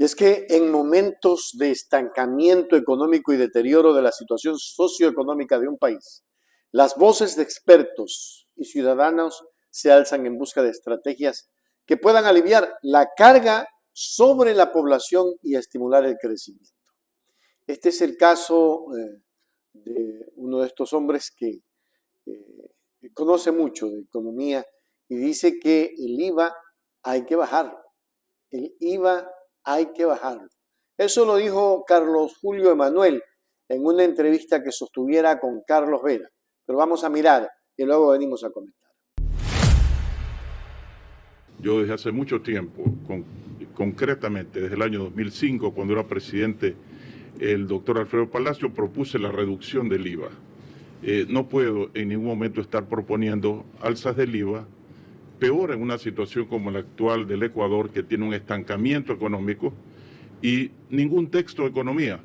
Y es que en momentos de estancamiento económico y deterioro de la situación socioeconómica de un país, las voces de expertos y ciudadanos se alzan en busca de estrategias que puedan aliviar la carga sobre la población y estimular el crecimiento. Este es el caso de uno de estos hombres que conoce mucho de economía y dice que el IVA hay que bajarlo. El IVA hay que bajarlo. Eso lo dijo Carlos Julio Emanuel en una entrevista que sostuviera con Carlos Vera. Pero vamos a mirar y luego venimos a comentar. Yo desde hace mucho tiempo, concretamente desde el año 2005, cuando era presidente el doctor Alfredo Palacio, propuse la reducción del IVA. No puedo en ningún momento estar proponiendo alzas del IVA, peor en una situación como la actual del Ecuador, que tiene un estancamiento económico y ningún texto de economía.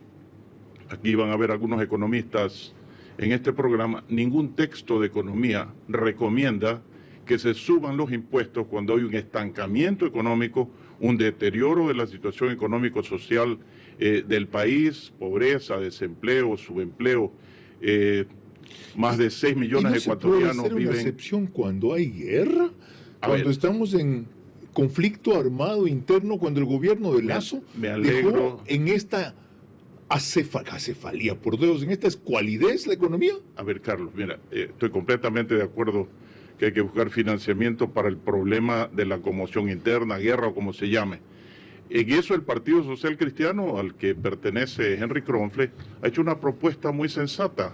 Aquí van a ver algunos economistas en este programa. Ningún texto de economía recomienda que se suban los impuestos cuando hay un estancamiento económico, un deterioro de la situación económico-social del país, pobreza, desempleo, subempleo. Más de 6 millones de ecuatorianos viven. ¿Puede ser una excepción cuando hay guerra? Cuando estamos en conflicto armado interno, cuando el gobierno de Lazo dejó en esta acefalía, por Dios, en esta escualidez la economía. A ver, Carlos, mira, estoy completamente de acuerdo que hay que buscar financiamiento para el problema de la conmoción interna, guerra o como se llame. En eso el Partido Social Cristiano, al que pertenece Henry Kronfle, ha hecho una propuesta muy sensata.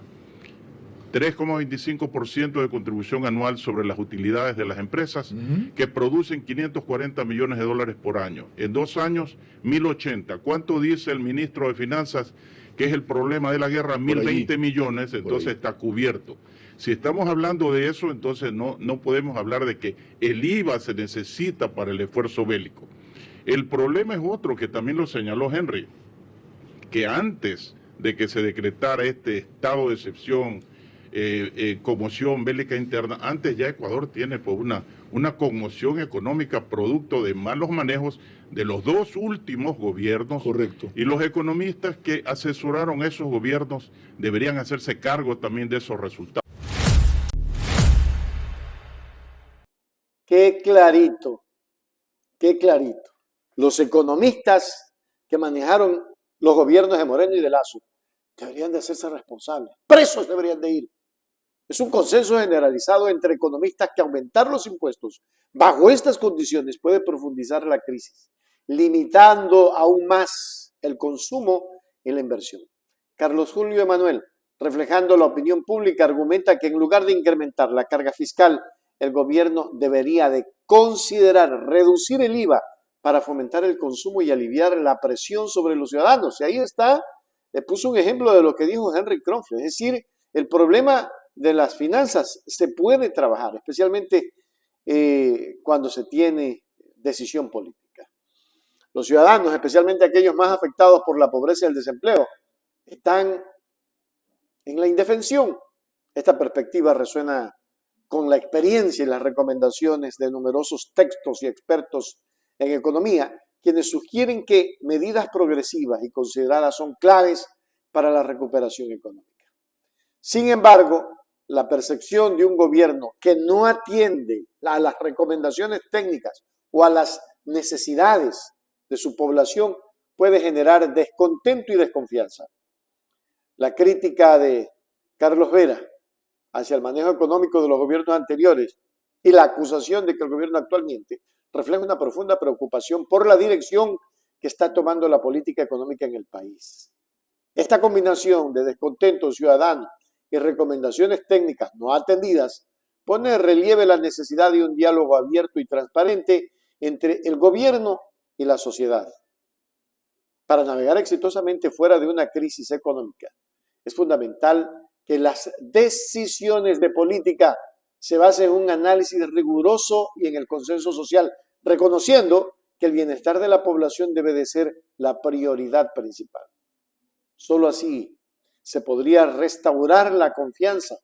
3,25% de contribución anual sobre las utilidades de las empresas que producen 540 millones de dólares por año. En 2 años, 1.080. ¿Cuánto dice el ministro de Finanzas que es el problema de la guerra? 1.020 millones, entonces está cubierto. Si estamos hablando de eso, entonces no podemos hablar de que el IVA se necesita para el esfuerzo bélico. El problema es otro, que también lo señaló Henry, que antes de que se decretara este estado de excepción, conmoción bélica interna, antes ya Ecuador tiene pues una conmoción económica producto de malos manejos de los 2 últimos gobiernos. Correcto. Y los economistas que asesoraron esos gobiernos deberían hacerse cargo también de esos resultados. Qué clarito, qué clarito. Los economistas que manejaron los gobiernos de Moreno y de Lazo deberían de hacerse responsables. Presos deberían de ir. Es un consenso generalizado entre economistas que aumentar los impuestos bajo estas condiciones puede profundizar la crisis, limitando aún más el consumo y la inversión. Carlos Julio Emanuel, reflejando la opinión pública, argumenta que en lugar de incrementar la carga fiscal, el gobierno debería de considerar reducir el IVA para fomentar el consumo y aliviar la presión sobre los ciudadanos. Y ahí está, le puso un ejemplo de lo que dijo Henry Kronfle, es decir, el problema de las finanzas se puede trabajar, especialmente cuando se tiene decisión política. Los ciudadanos, especialmente aquellos más afectados por la pobreza y el desempleo, están en la indefensión. Esta perspectiva resuena con la experiencia y las recomendaciones de numerosos textos y expertos en economía, quienes sugieren que medidas progresivas y consideradas son claves para la recuperación económica. Sin embargo, la percepción de un gobierno que no atiende a las recomendaciones técnicas o a las necesidades de su población puede generar descontento y desconfianza. La crítica de Carlos Vera hacia el manejo económico de los gobiernos anteriores y la acusación de que el gobierno actual miente refleja una profunda preocupación por la dirección que está tomando la política económica en el país. Esta combinación de descontento ciudadano y recomendaciones técnicas no atendidas pone de relieve la necesidad de un diálogo abierto y transparente entre el gobierno y la sociedad. Para navegar exitosamente fuera de una crisis económica, es fundamental que las decisiones de política se basen en un análisis riguroso y en el consenso social, reconociendo que el bienestar de la población debe de ser la prioridad principal. Solo así se podría restaurar la confianza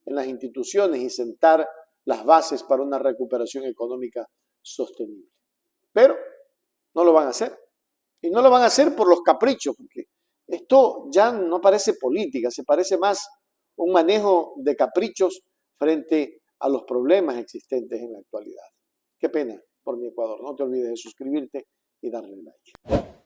en las instituciones y sentar las bases para una recuperación económica sostenible. Pero no lo van a hacer. Y no lo van a hacer por los caprichos, porque esto ya no parece política, se parece más un manejo de caprichos frente a los problemas existentes en la actualidad. Qué pena por mi Ecuador. No te olvides de suscribirte y darle like.